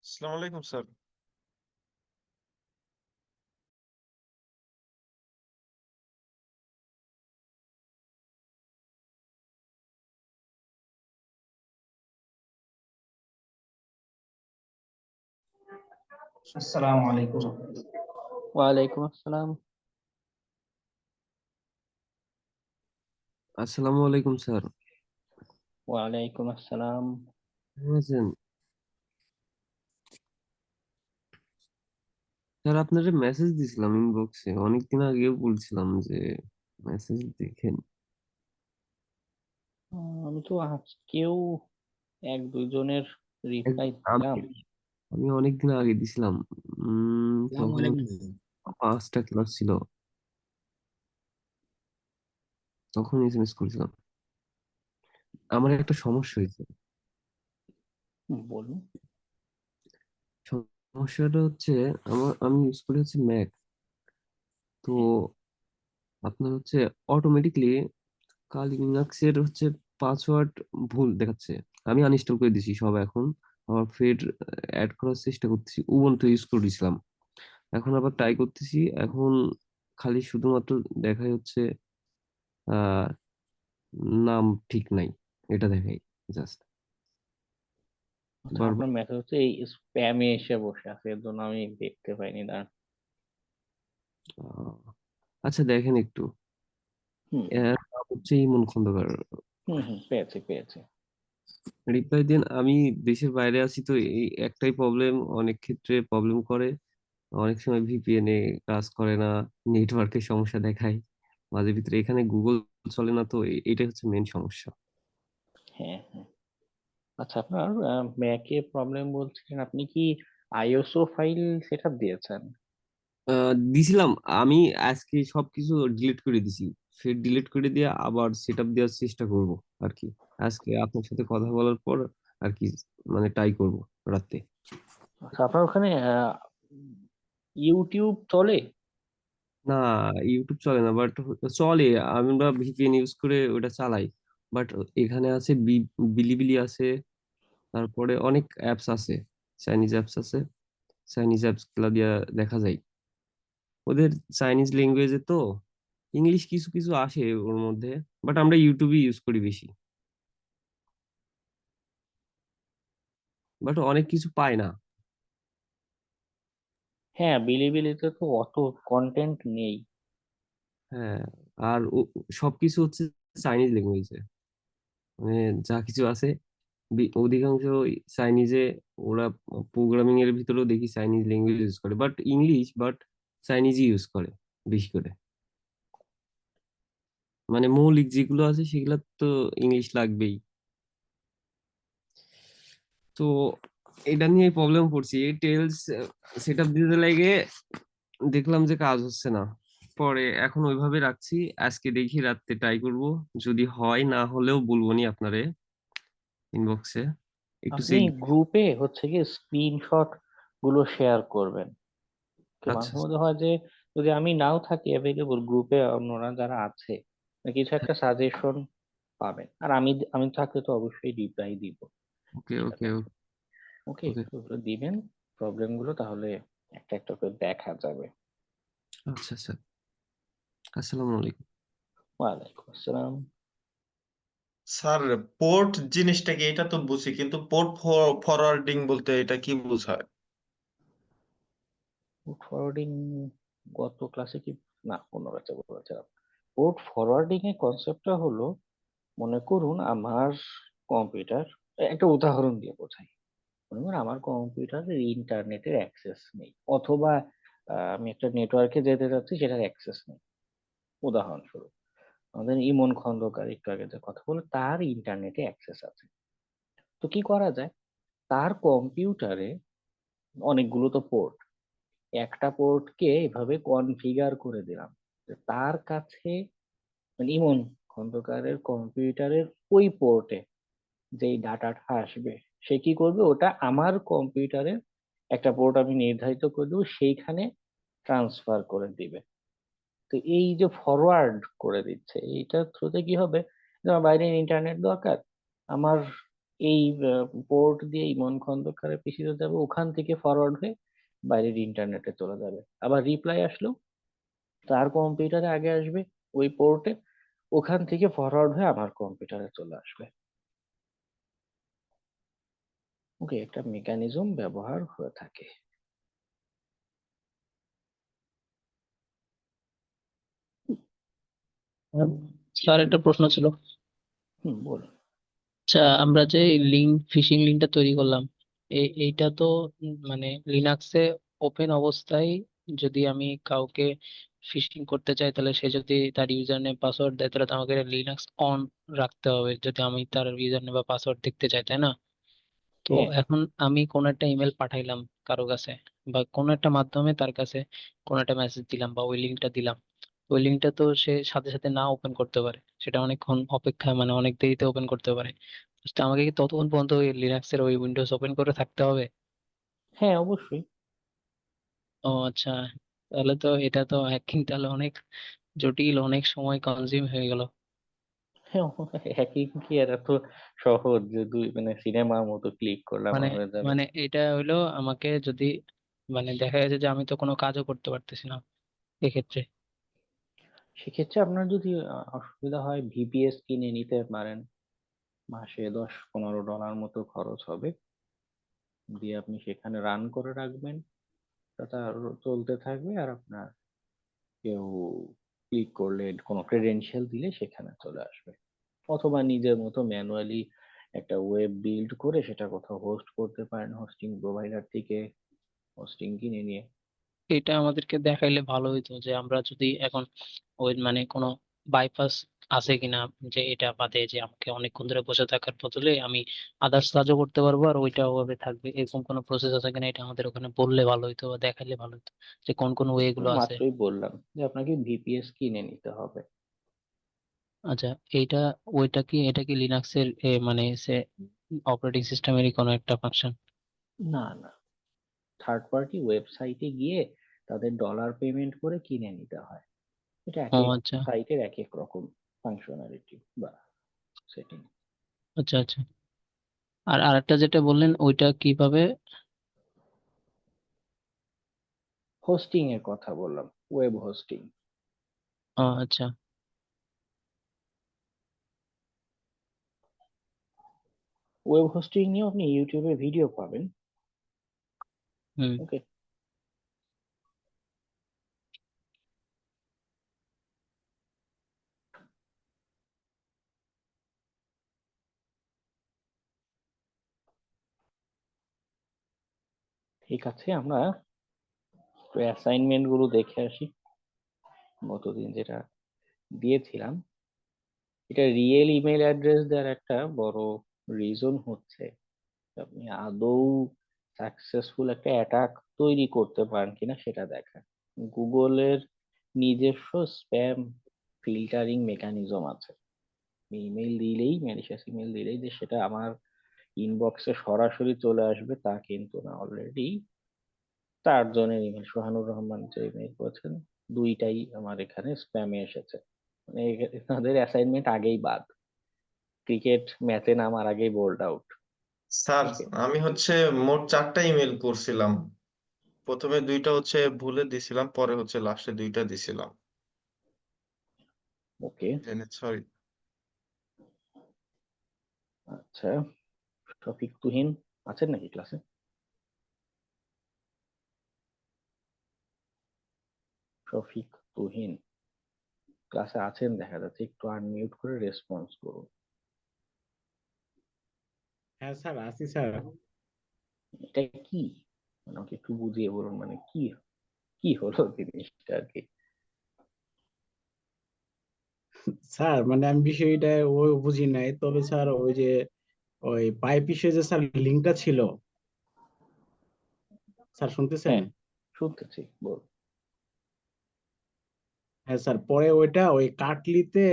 আসসালামু আলাইকুম স্যার। আসসালামু আলাইকুম। ওয়ালাইকুম আসসালাম। আসসালামু আলাইকুম স্যার। ওয়ালাইকুম আসসালাম। কেমন আছেন? স্যার আপনার মেসেজ দিছিলাম ইনবক্সে, অনেকদিন আগেও বলছিলাম যে মেসেজ দেখেন। আমি তো আজকেও এক দুইজনের এক- রিপ্লাই আমি দিলাম। আমি অনেকদিন আগে দিছিলাম। আসসালামু তখন আলাইকুম। 5টা ক্লাস ছিল, তখন এসএমএস করেছিলাম। আমার একটা সমস্যা হয়েছে। বলুন। সমস্যাটা হচ্ছে, আমি ইউজ করি হচ্ছে ম্যাক। তো আপনার হচ্ছে অটোমেটিকলি কাল লিনাক্সের হচ্ছে পাসওয়ার্ড ভুল দেখাচ্ছে। আমি আনইনস্টল করে দিছি সব এখন। আবার ফের অ্যাড করার চেষ্টা করতেছি, উবুন্টু ইউজ করেছিলাম, এখন আবার ট্রাই করতেছি। এখন খালি শুধুমাত্র দেখাই হচ্ছে আহ নাম ঠিক নাই, এটা দেখাই জাস্ট আচ্ছা, বারবার। আপনার মেসেজ হচ্ছে এই স্প্যামে এসে বসে আছে, এর জন্য আমি দেখতে পাইনি। দাঁড়ান। আহ, আচ্ছা দেখেন একটু। হুম হুম। এর নাম হচ্ছে ইমন খন্দকার। পেয়েছি পেয়েছি। রিপ্লাই দিন। আমি দেশের বাইরে আছি, তো এই একটাই প্রবলেম, অনেক ক্ষেত্রে প্রবলেম করে। অনেক সময় ভিপিএন এ কাজ করে না, নেটওয়ার্কের সমস্যা দেখায় মাঝে ভিতরে, এখানে গুগল চলে না, তো এটাই হচ্ছে মেন সমস্যা। হ্যাঁ হ্যাঁ। আচ্ছা, আপনার ম্যাকে প্রবলেম বলছিলেন, আপনি কি আইএসও ফাইল সেট আপ দিয়েছেন? দিছিলাম। আমি আজকে সবকিছু ডিলিট করে দিছি, ফের ডিলিট করে দিয়ে আবার সেট আপ দেওয়ার চেষ্টা করব আর কি। আজকে আপনার সাথে কথা বলার পর আর কি, মানে ট্রাই করব রাতে। আচ্ছা, আপনার ওখানে ইউটিউব চলে? না, ইউটিউব চলে না, বাট চলে। আমরা ভিপিএন ইউজ করে ওটা চালাই। বাট এখানে আছে বিলিবিলি আছে, তারপরে অনেক অ্যাপস আছে, চাইনিজ অ্যাপস আছে। চাইনিজ অ্যাপস গুলা দিয়া দেখা যায়। ওদের চাইনিজ ল্যাঙ্গুয়েজে তো ইংলিশ কিছু কিছু আসে ওর মধ্যে, বাট আমরা ইউটিউবই ইউজ করি বেশি। বাট অনেক কিছু পাই না। হ্যাঁ, বিলিবিলিতে তো অত কন্টেন্ট নেই। হ্যাঁ, আর সবকিছু হচ্ছে চাইনিজ ল্যাঙ্গুয়েজে, মানে যা কিছু আছে অধিকাংশ চাইনিজে। ওরা প্রোগ্রামিং এর ভিতরেও দেখি চাইনিজ ল্যাঙ্গুয়েজ ইউজ করে, বাট ইংলিশ, বাট চাইনিজই ইউজ করে বেশি করে। মানে মৌলিক যেগুলো আছে সেগুলো তো ইংলিশ লাগবেই। তো এটা নিয়ে প্রবলেম পড়ছি। এই টেলস সেট আপ দিতে লাগে, দেখলাম যে কাজ হচ্ছে না। পরে এখন ওইভাবে রাখছি। আজকে দেখি রাতে ট্রাই করব, যদি হয়, না হলেও বলবো নি আপনারে ইনবক্সে একটু আপনি চেক। গ্রুপে হচ্ছে কি স্ক্রিনশট গুলো শেয়ার করবেন। তো আচ্ছা। মাঝে মধ্যে হয় যে যদি আমি নাও থাকি অ্যাভেলেবল, গ্রুপে অন্যরা যারা আছে কিছু একটা সাজেশন পাবেন, আর আমি আমি থাকলে তো অবশ্যই রিপ্লাই দিব ওকে ওকে সেটাতে। ওকে। ওকে, ওকে। ওগুলো দিবেন, প্রবলেম গুলো তাহলে একটা একটা করে দেখা যাবে। আচ্ছা আচ্ছা। আসসালামু আলাইকুম। ওয়ালাইকুম আসসালাম। স্যার, পোর্ট জিনিসটা কি এটা তো বুঝি, কিন্তু পোর্ট ফরওয়ার্ডিং বলতে এটা কি বোঝায়? পোর্ট ফরওয়ার্ডিং গত ক্লাসে কি, না অন্য কাছে বলেছিলাম। পোর্ট ফরওয়ার্ডিং এর কনসেপ্টটা হলো, মনে করুন আমার কম্পিউটার, একটা উদাহরণ দিয়ে বোঝাই। মনে করুন আমার কম্পিউটারের ইন্টারনেটের অ্যাক্সেস নেই, অথবা আমি একটা নেটওয়ার্কে যেতে চাচ্ছি, সেটার অ্যাক্সেস নেই। উদাহরণস্বরূপ, আমাদের ইমন খন্দকার একটু আগে যে কথা বলে, তার ইন্টারনেটে অ্যাক্সেস আছে। তো কি করা যায়, তার কম্পিউটারে অনেকগুলো তো পোর্ট, একটা পোর্টকে এভাবে কনফিগার করে দিলাম যে তার কাছে, মানে ইমন খন্দকারের কম্পিউটারের ওই পোর্টে যেই ডাটাটা আসবে, সে কি করবে, ওটা আমার কম্পিউটারে একটা পোর্ট আমি নির্ধারিত করে দেবো, সেইখানে ট্রান্সফার করে দিবে। তো এই যে ফরওয়ার্ড করে দিচ্ছে, এইটার থ্রুতে কি হবে, যে আমার বাইরের ইন্টারনেট দরকার, আমার এই পোর্ট দিয়ে ইমন খন্দকারের পিসিতে যাবে, ওখান থেকে ফরওয়ার্ড হয়ে বাইরের ইন্টারনেটে চলে যাবে। আবার রিপ্লাই আসলেও তার কম্পিউটারে আগে আসবে ওই পোর্টে, ওখান থেকে ফরওয়ার্ড হয়ে আমার কম্পিউটারে চলে আসবে। ওকে, একটা মেকানিজম ব্যবহার হয়ে থাকে। স্যার একটা প্রশ্ন ছিল। বলুন। আচ্ছা, আমরা যে লিঙ্ক ফিশিং লিঙ্কটা তৈরি করলাম, এইটা তো মানে লিনাক্সে ওপেন অবস্থায় যদি আমি কাউকে ফিশিং করতে চাই, তাহলে সে যদি তার ইউজার নেম পাসওয়ার্ড দেয়, তাহলে তো আমাকে লিনাক্স অন রাখতে হবে যদি আমি তার ইউজার নেম বা পাসওয়ার্ড দেখতে চাই, তাই না? তো হ্যাঁ, এখন আমি কোন একটা ইমেল পাঠাইলাম কারো কাছে, বা কোন একটা মাধ্যমে তার কাছে কোন একটা মেসেজ দিলাম বা ওই লিঙ্কটা দিলাম, ওই লিঙ্কটা তো সে সাথে সাথে না ওপেন করতে পারে, সেটা অনেকক্ষণ অপেক্ষা মানে অনেক দেরিতে ওপেন করতে পারে। তো আমাকে কি ততক্ষণ পর্যন্ত ওই লিনাক্সের ওই উইন্ডোজ ওপেন করে থাকতে হবে? হ্যাঁ, অবশ্যই। ও আচ্ছা, তাহলে তো এটা তো হ্যাকিং তাহলে অনেক জটিল, অনেক সময় কনজিউম হয়ে গেল। হ্যাঁ, একই কি, আর এত সহজ যে দুই মানে সিনেমার মতো ক্লিক করলাম মানে হয়ে যাবে? মানে এটা হইলো আমাকে যদি মানে দেখা গেছে যে আমি তো কোনো কাজও করতে পারতেছি না এক্ষেত্রে। সেক্ষেত্রে আপনার যদি অসুবিধা হয়, ভিপিএস কিনে নিতে পারেন। মাসে $10-15 মতো খরচ হবে, দিয়ে আপনি সেখানে রান করে রাখবেন। ওটা আরো চলতে থাকবে, আর আপনার কেউ ক্লিক করলে কোনো ক্রেডেনশিয়াল দিলে সেখানে চলে আসবে। অথবা নিজের মতো ম্যানুয়ালি একটা ওয়েব বিল্ড করে সেটা কোথাও হোস্ট করতে পারেন হোস্টিং প্রোভাইডার থেকে, হোস্টিং কিনে নিয়ে। এটা আমাদেরকে দেখাইলে ভালো হইতো যে আমরা যদি এখন ওই মানে কোনো বাইপাস আছে কিনা, যে এটা বাদে যে আমাকে অনেকক্ষণ ধরে বসে থাকার বদলে আমি আদার্স কাজও করতে পারবো আর ওইটা ওভাবে থাকবে, এরকম কোনো প্রসেস আছে কিনা এটা আমাদের ওখানে বললে ভালো হইতো বা দেখাইলে ভালো হতো যে কোন কোন ওয়ে তো গুলো আছে। মাত্রই বললাম যে আপনাকে ভিপিএস কিনে নিতে হবে। আচ্ছা, এইটা ওইটা কি এটা কি লিনাক্সের মানে সে অপারেটিং সিস্টেমেরই কোনো একটা ফাংশন? না, না, থার্ড পার্টি ওয়েবসাইটে গিয়ে তাদের ডলার পেমেন্ট করে কিনে নিতে হয়। এটা এক ও এক আচ্ছা সাইটের এক এক রকম ফাংশনালিটি বা সেটিং। আচ্ছা আচ্ছা। আর আরেকটা যেটা বললেন ওইটা কিভাবে? হোস্টিং এর কথা বললাম, ওয়েব হোস্টিং। ও আচ্ছা। ওয়েব হোস্টিং নিয়েও আপনি ইউটিউবে ভিডিও পাবেন। হুম। ওকে, ঠিক আছে, আমরা অ্যাসাইনমেন্ট গুলো দেখে আসি। গতদিন যেটা দিয়েছিলাম, এটা রিয়েল ইমেল অ্যাড্রেস দেওয়ার একটা বড় রিজন হচ্ছে আপনি আদৌ সাকসেসফুল একটা অ্যাটাক তৈরি করতে পারেন কিনা সেটা দেখা। গুগলের নিজস্ব স্প্যাম ফিল্টারিং মেকানিজম আছে। ইমেল দিলেই, ম্যালিশিয়াস ইমেল দিলেই যে সেটা আমার ইনবক্সে সরাসরি চলে আসবে তা কিন্তু না। অলরেডি 4 জনের ইমেল, সোহানুর রহমান যে ইমেল করেছেন, 2টাই আমার এখানে স্প্যামে এসেছে। মানে তাদের অ্যাসাইনমেন্ট আগেই বাদ, ক্রিকেট ম্যাচে নামার আগেই বোল্ড আউট। স্যার, ওকে, আমি মোট 4টা ইমেল করছিলাম। প্রথমে 2টা ভুলে দিছিলাম, পরে লাস্টে 2টা দিছিলাম। ওকে। সরি। আচ্ছা, শফিক তুহিন আছেন নাকি ক্লাসে? শফিক তুহিন ক্লাসে আছেন দেখা যাচ্ছে, একটু আনমিউট করে রেসপন্স করুন। হ্যাঁ স্যার, আছি স্যার। এটা কি, মানে আমাকে একটু বুঝিয়ে বলুন, মানে কি কি হলো জিনিসটা আর কি। স্যার মানে আমি বিষয়টা ওই বুঝি নাই, তবে স্যার ওই যে ওই পাইপ ইস্যু যে স্যার লিঙ্কটা ছিল, স্যার শুনতেছেন? হ্যাঁ, শুনতেছি, বল। হ্যাঁ স্যার, পরে ওইটা ওই কাটলিতে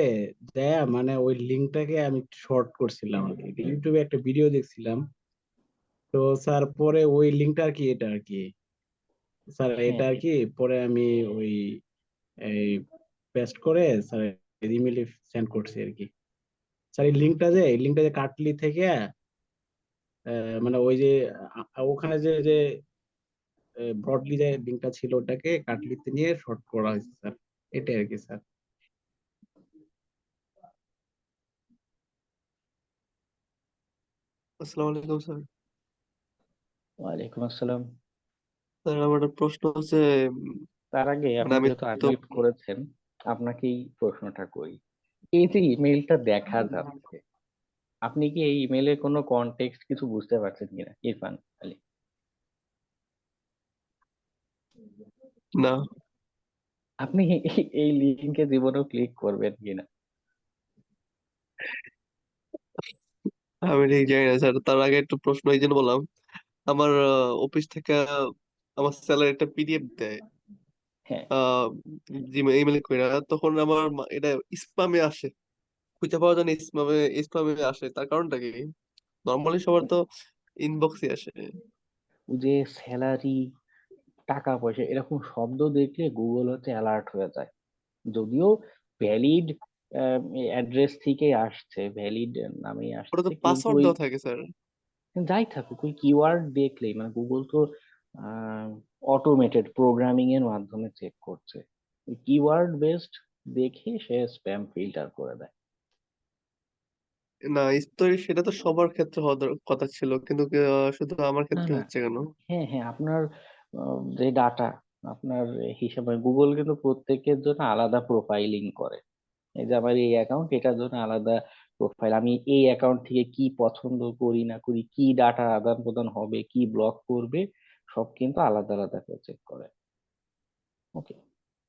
দেয়া মানে ওই লিঙ্কটাকে আমি শর্ট করছিলাম আর কি, ইউটিউবে একটা ভিডিও দেখছিলাম। তো স্যার পরে ওই লিঙ্কটা আর কি, এটা আর কি স্যার, হ্যাঁ, এটা আর কি পরে আমি ওই এই পেস্ট করে স্যার ইমেইলে সেন্ড করছি আর কি। স্যার এই লিঙ্কটা যে কাটলি থেকে মানে ওই যে ওখানে যে যে ব্রডলি যে লিঙ্কটা ছিল ওটাকে কাটলিতে নিয়ে শর্ট করা হয়েছে স্যার, এটাই আর কি স্যার। আসসালামু আলাইকুম স্যার। ওয়ালাইকুম আসসালাম। স্যার আমার একটা প্রশ্ন হচ্ছে, তার আগে মানে আপনি আমি যেহেতু তো আনমিউট করেছেন, আপনাকেই প্রশ্নটা করি। এই যে ইমেলটা দেখা যাচ্ছে, আপনি কি এই ইমেলের কোনো কনটেক্সট কিছু বুঝতে পারছেন কিনা ইরফান আলী? না, আপনি এই লিঙ্কে জীবনেও ক্লিক করবেন কিনা? আমি ঠিক জানি না স্যার। তার আগে একটু প্রশ্ন এই জন্য বললাম, আমার অফিস থেকে আমার স্যালারি একটা পিডিএফ দেয় হ্যাঁ, ইমেল করে, তখন আমার এটা স্প্যামে আসে, খুঁজে পাওয়া যায় না, স্প্যামে স্প্যামে আসে। তার কারণটা কি? নর্মালি সবার তো ইনবক্সে আসে। ওই যে স্যালারি, টাকা পয়সা এরকম শব্দ দেখলে গুগল হচ্ছে অ্যালার্ট হয়ে যায়। যদিও ভ্যালিড অ্যাড্রেস থেকেই আসছে, ভ্যালিড নামেই ওটা তো আসছে, কিন্তু পাসওয়ার্ড ওই দেওয়া থাকে স্যার। যাই থাকুক ওই কিওয়ার্ড দেখলেই মানে গুগল তো অটোমেটেড প্রোগ্রামিং এর মাধ্যমে চেক করছে, ওই কিওয়ার্ড বেসড দেখে সে স্প্যাম ফিল্টার করে দেয়। না, সেটা তো সবার ক্ষেত্রে হওয়ার কথা ছিল, কিন্তু শুধু আমার না ক্ষেত্রে না, হচ্ছে কেন? হ্যাঁ হ্যাঁ, আপনার যে ডাটা, আপনার হিসাবে গুগল কিন্তু প্রত্যেকের জন্য আলাদা প্রোফাইলিং করে। এই যে আমার এই অ্যাকাউন্ট, এটার জন্য আলাদা প্রোফাইল, আমি এই অ্যাকাউন্ট থেকে কি পছন্দ করি না করি, কি ডাটা আদান প্রদান হবে, কি ব্লক করবে, সব কিন্তু আলাদা আলাদা করে চেক করে। ওকে,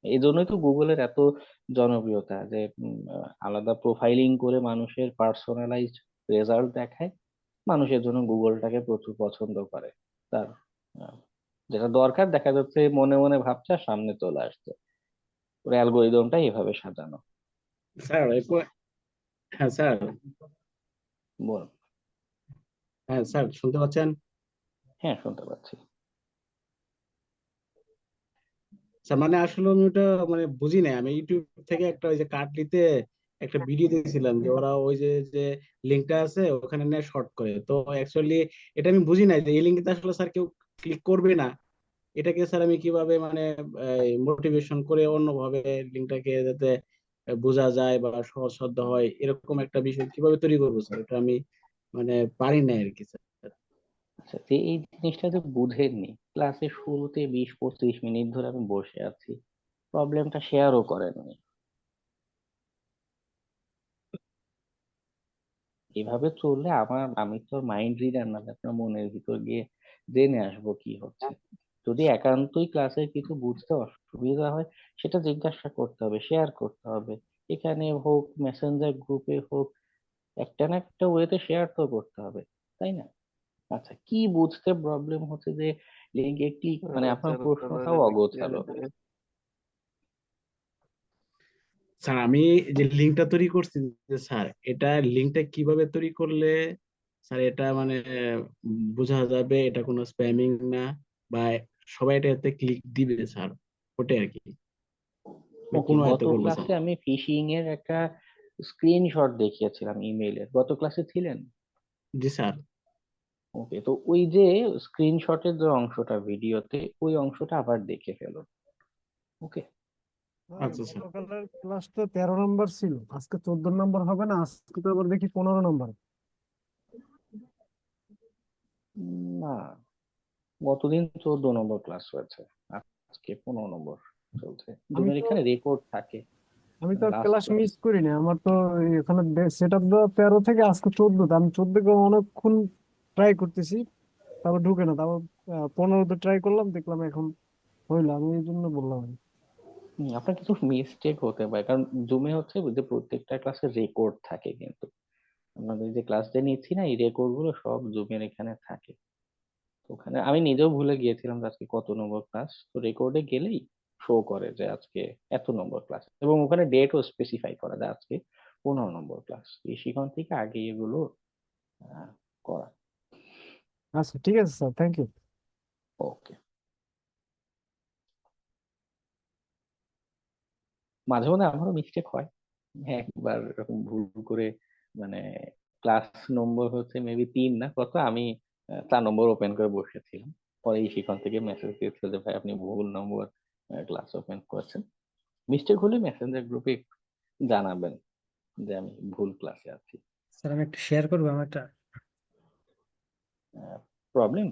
এই জন্যই তো গুগলের এত জনপ্রিয়তা যে আলাদা প্রোফাইলিং করে মানুষের পার্সোনালাইজড রেজাল্ট দেখায়। মানুষের জন্য গুগলটাকে প্রচুর পছন্দ করে। তার আহ, যেটা দরকার দেখা যাচ্ছে মনে মনে ভাবছে আর সামনে চলে আসছে, ওর অ্যালগোরিদমটা এভাবে সাজানো। স্যার হ্যাঁ স্যার, বল। হ্যাঁ স্যার শুনতে পাচ্ছেন? হ্যাঁ, শুনতে পাচ্ছি। স্যার মানে আসলে আমি ওটা মানে বুঝি নাই, আমি ইউটিউব থেকে একটা ওই যে কাটলিতে একটা ভিডিও দেখছিলাম যে ওরা ওই যে যে লিঙ্কটা আছে ওখানে নিয়ে শর্ট করে, তো অ্যাকচুয়ালি এটা আমি বুঝি নাই যে এই লিঙ্কটা আসলে স্যার কেউ ক্লিক করবে না। এটাকে স্যার আমি কিভাবে মানে মোটিভেশন করে অন্যভাবে লিঙ্কটাকে যাতে বোঝা যায় বা সহজসাধ্য হয় এরকম একটা বিষয় কিভাবে তৈরি করবো স্যার, এটা আমি মানে পারি না আর কি স্যার। আচ্ছা, যে এই জিনিসটা যে বুঝেননি, ক্লাসের শুরুতে 20-25 মিনিট ধরে আমি বসে আছি, প্রবলেমটা শেয়ারও করেননি। এভাবে চললে আমি তো মাইন্ড রিডার না যে আপনার মনের ভিতর গিয়ে জেনে আসবো কি হচ্ছে। যদি একান্তই ক্লাসের কিছু বুঝতে অসুবিধা হয়, সেটা জিজ্ঞাসা করতে হবে, শেয়ার করতে হবে, এখানে হোক মেসেঞ্জার গ্রুপে হোক, একটা না একটা ওয়েতে শেয়ার তো করতে হবে, তাই না? আচ্ছা, কি বুঝতে প্রবলেম হচ্ছে যে লিঙ্কে ক্লিক, মানে আপনার স্যার আপনার প্রশ্নটাও অগোছালো। স্যার আমি যে লিঙ্কটা তৈরি করছি, যে স্যার এটা লিঙ্কটা কিভাবে তৈরি করলে স্যার এটা মানে বোঝা যাবে এটা কোনো স্প্যামিং না বা সবাই এটাতে ক্লিক দিবে স্যার, ওটাই আর কি আমি ওকে, কোন গত আয়ত্তে করবো স্যার। ক্লাসে আমি ফিশিং এর একটা স্ক্রিনশট দেখিয়েছিলাম ইমেইলের, গত ক্লাসে ছিলেন? জি স্যার। ওকে, তো ওই যে স্ক্রিনশটের যে অংশটা ভিডিওতে, ওই অংশটা আবার দেখে ফেলুন। ওকে। স্যার আচ্ছা স্যার। গতকালের ক্লাস তো 13 নম্বর ছিল, আজকে 14 নম্বর হবে না? আজকে তো আবার দেখি 15 নম্বর। না, গতদিন 14 নম্বর ক্লাস হয়েছে, আজকে 15 নম্বর চলছে। আমি জুমের তো এখানে রেকর্ড থাকে আমি তো লাস্ট ক্লাস ক্লাস। মিস করিনি, আমার তো এখানে সেট আপ 13 থেকে আজকে 14, আমি 14 অনেকক্ষণ ট্রাই করতেছি, তারপর ঢুকে না, তারপর 15 ট্রাই করলাম, দেখলাম এখন হইলো, আমি এই জন্য বললাম। আপনার কিছু মিস্টেক হতে পারে, কারণ জুমে হচ্ছে যে প্রত্যেকটা ক্লাসের রেকর্ড থাকে, কিন্তু আপনাদের যে ক্লাসটা নিচ্ছি না, এই রেকর্ড গুলো সব জুমের এখানে থাকে। তো ওখানে আমি নিজেও ভুলে গিয়েছিলাম যে আজকে কত নম্বর ক্লাস, তো রেকর্ডে গেলেই শো করে যে আজকে এত নম্বর ক্লাস, এবং ওখানে ডেটও স্পেসিফাই করা যায় আজকে 15 নম্বর ক্লাস। সেখান থেকে আগে এগুলো আহ, করা। আচ্ছা ঠিক আছে স্যার, থ্যাংক ইউ। ওকে। মাঝে মাঝে আমারও মিস্টেক হয়, একবার এরকম ভুল করে, মানে ক্লাস নম্বর হচ্ছে মেবি 3 না কত, আমি তার নম্বর ওপেন করে বসেছিলাম। পরে সেখান থেকে মেসেজ দিয়েছিল যে ভাই আপনি ভুল নম্বর ক্লাস ওপেন করেছেন, মিস্টেক হলে মেসেঞ্জার গ্রুপে জানাবেন যে আমি ভুল ক্লাসে আছি। স্যার আমি একটু শেয়ার করবো আমারটা। প্রবলেম?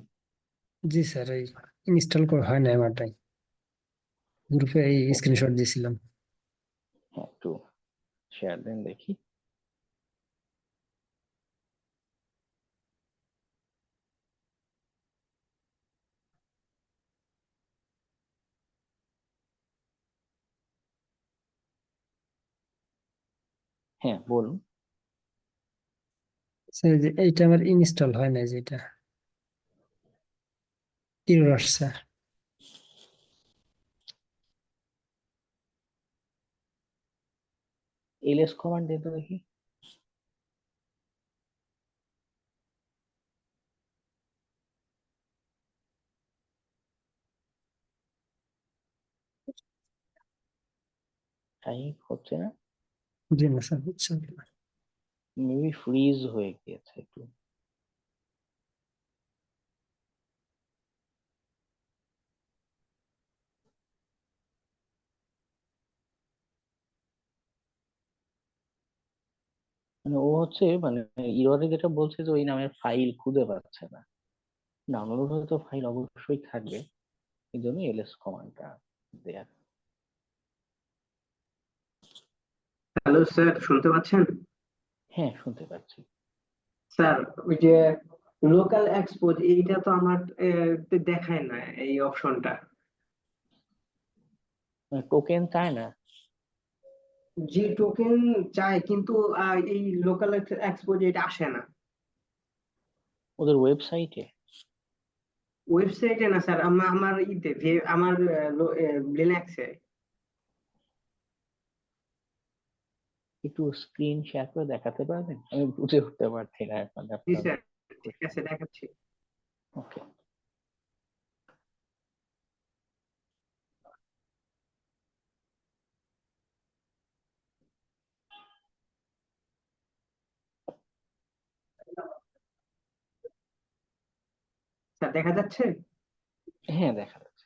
জি স্যার, এই ইনস্টল করা হয় না আমারটাই, গ্রুপে এই ওকে, স্ক্রিনশট দিয়েছিলাম। হ্যাঁ একটু শেয়ার দেন দেখি। হ্যাঁ বলুন। স্যার এই যে এইটা আমার ইনস্টল হয় না, যেটা এরর আসছে। এলএস কমান্ড দিন তো দেখি। টাইপ হচ্ছে না, জি না স্যার, বুঝছেন। মেবি ফ্রিজ হয়ে গিয়েছে একটু। মানে ও হচ্ছে মানে ইররে যেটা বলছে যে ওই নামের ফাইল খুঁজে পাচ্ছে না। ডাউনলোড হলে তো ফাইল অবশ্যই থাকবে, এই জন্য এলএস কমান্ডটা দেয়া। হ্যালো স্যার, শুনতে পাচ্ছেন? হ্যাঁ শুনতে পাচ্ছি। স্যার ওই যে লোকাল এক্সপোজ এইটা তো আমার তে দেখায় না এই অপশনটা। টোকেন চায় না জি টোকেন চাই, কিন্তু এই লোকাল এক্সপোজ এটা আসে না ওদের ওয়েবসাইটে। ওয়েবসাইটে। না স্যার, আমার ইতে আমার লিনাক্সে। একটু স্ক্রিন শেয়ার করে দেখাতে পারবেন? আমি বুঝে উঠতে পারছি না এখন জি আপনার। স্যার, ঠিক আছে দেখাচ্ছি। ওকে, স্যার দেখা যাচ্ছে? হ্যাঁ দেখা যাচ্ছে।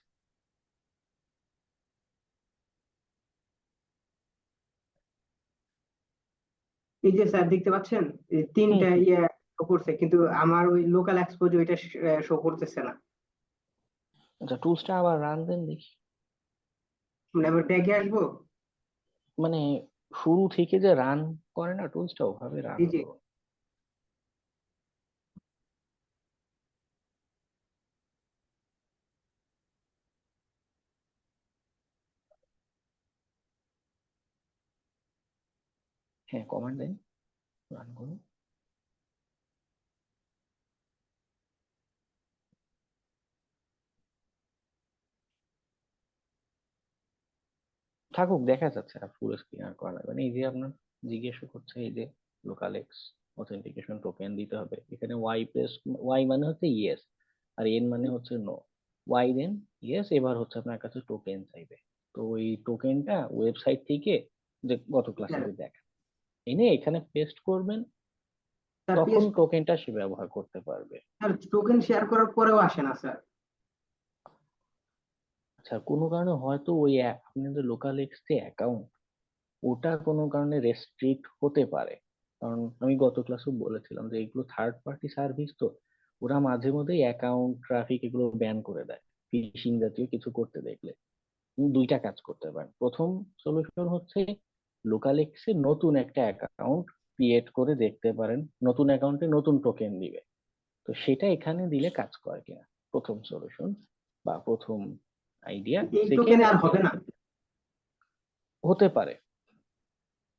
এই যে স্যার দেখতে পাচ্ছেন, এই হুম তিনটা হুম। ইয়ে শো করছে, কিন্তু আমার ওই লোকাল এক্সপোজ ওইটা শো করতেছে না। আচ্ছা টুলসটা আবার রান দেন দেখি। মানে আবার ব্যাগে আসবো? মানে শুরু থেকে যে রান করে না টুলসটা, ওভাবে রান জি জি। করুন। হ্যাঁ কমান্ড দেন, রান করুন। থাকুক, দেখা যাচ্ছে আর ফুল স্ক্রিন আর করা লাগবে না। এই যে আপনার জিজ্ঞাসা করছে এই যে লোকাল এক্স অথেন্টিকেশন টোকেন দিতে হবে, এখানে ওয়াই প্রেস, ওয়াই মানে হচ্ছে ইয়েস আর এন মানে হচ্ছে নো। ওয়াই দেন ইয়েস, এবার হচ্ছে আপনার কাছে টোকেন চাইবে। তো ওই টোকেনটা ওয়েবসাইট থেকে যে গত ক্লাসে স্যার যে দেখা এনে এখানে পেস্ট করবেন, স্যার তখন পেজ, টোকেনটা সে ব্যবহার করতে পারবে। স্যার টোকেন শেয়ার করার পরেও আসে না স্যার। আচ্ছা কোনো কারণে হয়তো ওই আপনাদের লোকাল এক্স যে অ্যাকাউন্ট, ওটা কোনো কারণে রেস্ট্রিক্ট হতে পারে। কারণ আমি গত ক্লাসেও বলেছিলাম যে এগুলো থার্ড পার্টি সার্ভিস, তো ওরা মাঝে মধ্যে অ্যাকাউন্ট ট্রাফিক এগুলো ব্যান করে দেয় ফিশিং জাতীয় কিছু করতে দেখলে। তুমি দুইটা কাজ করতে পারেন। প্রথম সলিউশন হচ্ছে লোকাল এক্সে নতুন একটা অ্যাকাউন্ট ক্রিয়েট করে দেখতে পারেন, নতুন অ্যাকাউন্টে নতুন টোকেন দিবে, তো সেটা এখানে দিলে কাজ করে কিনা, প্রথম সলিউশন বা প্রথম আইডিয়া। এই সেকেন্ড টোকেনে আর হবে না? হতে পারে।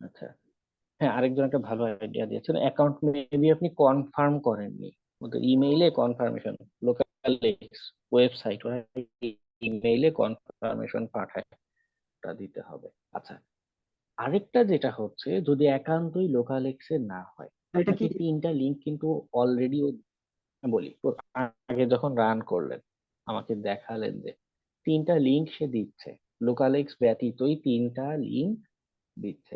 আচ্ছা হ্যাঁ, আরেকজন একটা ভালো আইডিয়া দিয়েছেন, অ্যাকাউন্ট মেবি আপনি কনফার্ম করেননি, ওদের ইমেইলে কনফার্মেশন, লোকাল এক্স ওয়েবসাইট ওরা ইমেইলে কনফার্মেশন পাঠায়, ওটা দিতে হবে। আচ্ছা আরেকটা যেটা হচ্ছে যদি একান্তই লোকাল এক্সে না হয়, এটা কি? আপনি তিনটা লিঙ্ক কিন্তু অলরেডি বলি তো, আগে যখন রান করলেন আমাকে দেখালেন যে তিনটা লিঙ্ক সে দিচ্ছে, লোকাল এক্স ব্যতীতই তিনটা লিঙ্ক দিচ্ছে।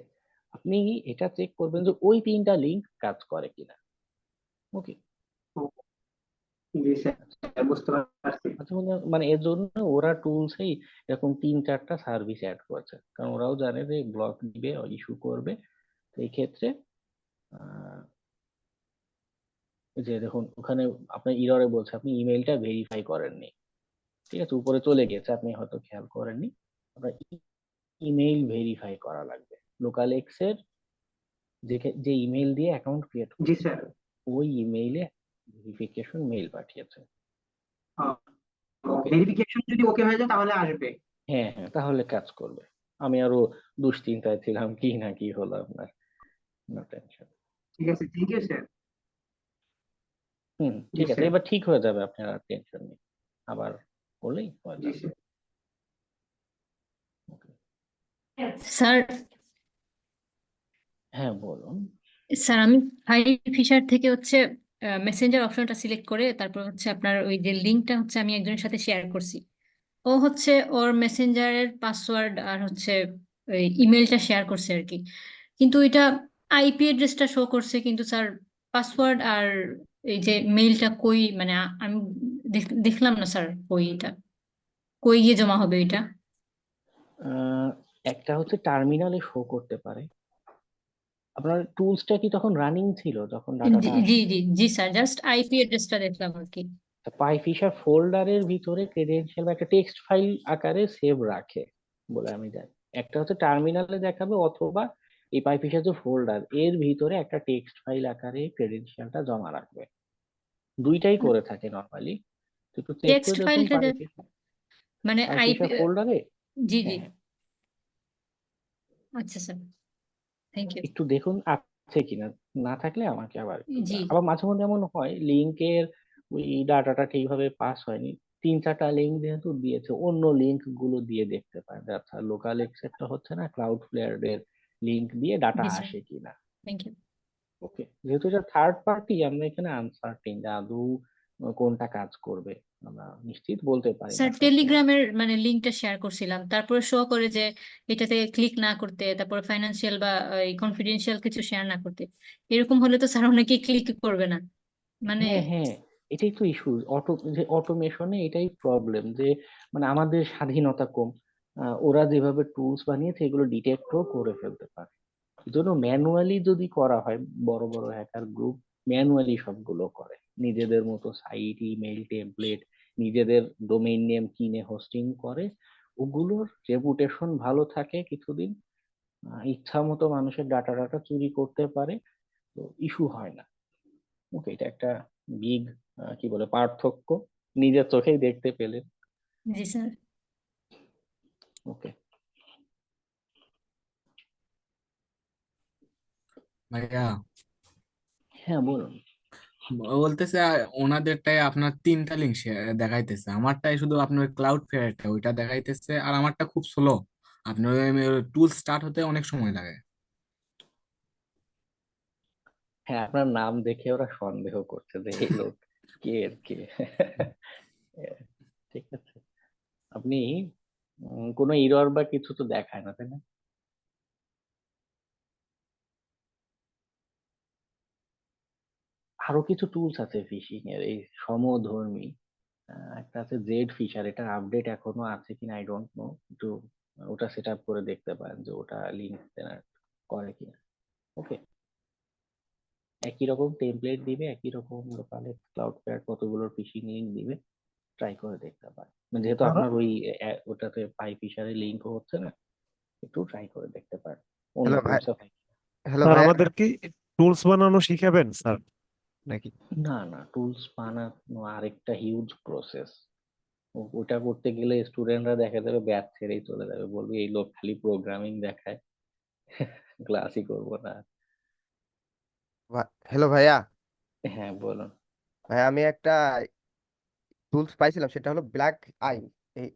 আপনি এটা চেক করবেন যে ওই তিনটা লিঙ্ক কাজ করে কিনা। ওকে, স্যার বুঝতে পারছি। আচ্ছা মানে এর জন্য ওরা টুলসেই এরকম 3-4টা সার্ভিস অ্যাড করছে, কারণ ওরাও জানে যে ব্লক দিবে, ইস্যু করবে। তো এই ক্ষেত্রে আহ, যে দেখুন ওখানে আপনার ইররে বলছে আপনি ইমেলটা ভেরিফাই করেননি, ঠিক আছে, উপরে চলে গেছে, আপনি হয়তো খেয়াল করেননি। আপনার ইমেইল ভেরিফাই করা লাগবে। লোকাল এক্স এর যে ইমেল দিয়ে অ্যাকাউন্ট ক্রিয়েট জি করছে স্যার। ওই ইমেইলে ভেরিফিকেশন মেইল পাঠিয়েছে। ওকে, ভেরিফিকেশন যদি ওকে হয়ে যায় তাহলে আসবে। হ্যাঁ হ্যাঁ, তাহলে কাজ করবে। আমি আরো দুশ্চিন্তায় ছিলাম কি না কি হলো আপনার। No tension. ঠিক আছে, থ্যাংক ইউ স্যার। জি ঠিক আছে, স্যার। এবার ঠিক হয়ে যাবে, আপনার আর টেনশন নেই, আবার করলেই হয়ে জি যাবে। স্যার। ওকে, স্যার হ্যাঁ বলুন। স্যার আমি ফাইল ফিশার থেকে হচ্ছে মেসেঞ্জার অপশনটা সিলেক্ট করে তারপর হচ্ছে আপনার ওই যে লিঙ্কটা হচ্ছে আমি একজনের সাথে শেয়ার করছি। ও হচ্ছে ওর মেসেঞ্জারের পাসওয়ার্ড আর হচ্ছে ওই ইমেলটা শেয়ার করছে আর কি, কিন্তু এটা আইপি অ্যাড্রেসটা শো করছে, কিন্তু স্যার পাসওয়ার্ড আর এই যে মেইলটা কই, মানে আমি দেখলাম না স্যার কই এটা, কই গিয়ে জমা হবে এটা। আহ, একটা হচ্ছে টার্মিনালে শো করতে পারে। আপনার টুলসটা কি তখন রানিং ছিল যখন ডাটাটা জি জি আসছে? জি জি স্যার, জাস্ট আইপি অ্যাড্রেসটা দেখলাম আর কি। পাইফিশার ফোল্ডারের ভিতরে ক্রেডেনশিয়াল বা একটা টেক্সট ফাইল আকারে সেভ রাখে বলে আমি জানি। একটা হচ্ছে টার্মিনালে দেখাবে, অথবা এই পাইফিশার যে ফোল্ডার এর ভিতরে একটা টেক্সট ফাইল আকারে ক্রেডেনশিয়ালটা জমা রাখবে। দুইটাই করে থাকে নর্মালি। তো একটু চেক টেক্সট করে দেখুন ফাইলটা মানে আইপি। পাইফিশার ফোল্ডারে। জি জি। হ্যাঁ হ্যাঁ, আচ্ছা স্যার, থ্যাংক ইউ। একটু দেখুন আছে কিনা, না থাকলে আমাকে আবার একটু জি আবার মাঝে মধ্যে এমন হয় লিঙ্কের ওই ডাটাটা ঠিকভাবে পাস হয়নি, 3-4টা লিঙ্ক যেহেতু দিয়েছে অন্য লিঙ্ক গুলো দিয়ে দেখতে পারেন যে আচ্ছা লোকাল এক্সেপ্টটা হচ্ছে না, ক্লাউড ফ্লেয়ার এর লিঙ্ক দিয়ে ডাটা জি স্যার, আসে কিনা। Thank you. ওকে, যেহেতু এটা থার্ড পার্টি আমরা এখানে আনসার্টিন যে আদৌ কোনটা কাজ করবে, আমরা নিশ্চিত বলতে পারি না স্যার সবসময়। টেলিগ্রামের মানে লিঙ্কটা শেয়ার করছিলাম, তারপরে শো করে যে এটাতে ক্লিক না করতে, তারপর ফাইন্যান্সিয়াল বা কনফিডেন্সিয়াল কিছু শেয়ার না করতে। এরকম হলে তো স্যার অনেকেই ক্লিক করবে না মানে। হ্যাঁ হ্যাঁ, এটাই তো ইস্যু, যে অটোমেশনে এটাই প্রবলেম যে মানে আমাদের স্বাধীনতা কম। ওরা যেভাবে টুলস বানিয়েছে এগুলো ডিটেক্টও করে ফেলতে পারে। জন্য ম্যানুয়ালি যদি করা হয়, বড় বড় হ্যাকার গ্রুপ ম্যানুয়ালি সবগুলো করে, নিজেদের মতো সাইট, ইমেল টেমপ্লেট, নিজেদের ডোমেইন নেম কিনে হোস্টিং করে, ওগুলোর রেপুটেশন ভালো থাকে কিছুদিন, ইচ্ছা মতো মানুষের ডাটা ডাটা চুরি করতে পারে, তো ইস্যু হয় না। ওকে, এটা একটা বিগ কি বলে পার্থক্য, নিজের চোখেই দেখতে পেলেন। জি স্যার। ওকে, ভাইয়া হ্যাঁ বলুন। বলতেছে ওনাদেরটাই আপনার 3টা লিঙ্ক দেখাইতেছে, আমারটাই শুধু আপনার ক্লাউড ফেয়ারটা ওইটা দেখাইতেছে, আর আমারটা খুব স্লো। আপনার টুল স্টার্ট হতে অনেক সময় লাগে। হ্যাঁ, আপনার নাম দেখে ওরা সন্দেহ করছে যে এই লোক কে এর কে। ঠিক আছে, আপনি কোনো ইরর বা কিছু তো দেখায় না, তাই না? আরো কিছু টুলস আছে ফিশিং এর এই সমধর্মী। একটা আছে জেড ফিশার, এটা আপডেট এখনো আছে কিনা আই ডোন্ট নো, একটু ওটা সেট আপ করে দেখতে পারেন যে ওটা লিঙ্ক জেনারেট করে কিনা। ওকে, একই রকম টেমপ্লেট দিবে, একই রকম লোকাল ক্লাউড ফেয়ার কতগুলোর ফিশিং লিঙ্ক দিবে, ট্রাই করে দেখতে পারেন। যেহেতু আর আপনার ওই ওটাতে পাই ফিশারে লিঙ্ক হচ্ছে না, একটু ট্রাই করে দেখতে পারেন অন্য হ্যালো ভাই, টুলসে হয় কিনা। হ্যালো স্যার ভাইয়া। আমাদের কি টুলস বানানো শিখাবেন স্যার নাকি? না না, টুলস বানানো আরেকটা হিউজ প্রসেস। ওটা করতে গেলে স্টুডেন্টরা দেখা যাবে ব্যাচ ছেড়েই চলে যাবে, বলবে এই লোক খালি প্রোগ্রামিং দেখায়, ক্লাসই করবো না। হ্যালো ভাইয়া। হ্যাঁ বলুন। ভাইয়া আমি একটা টুলস পাইছিলাম, সেটা হলো ব্ল্যাক আই।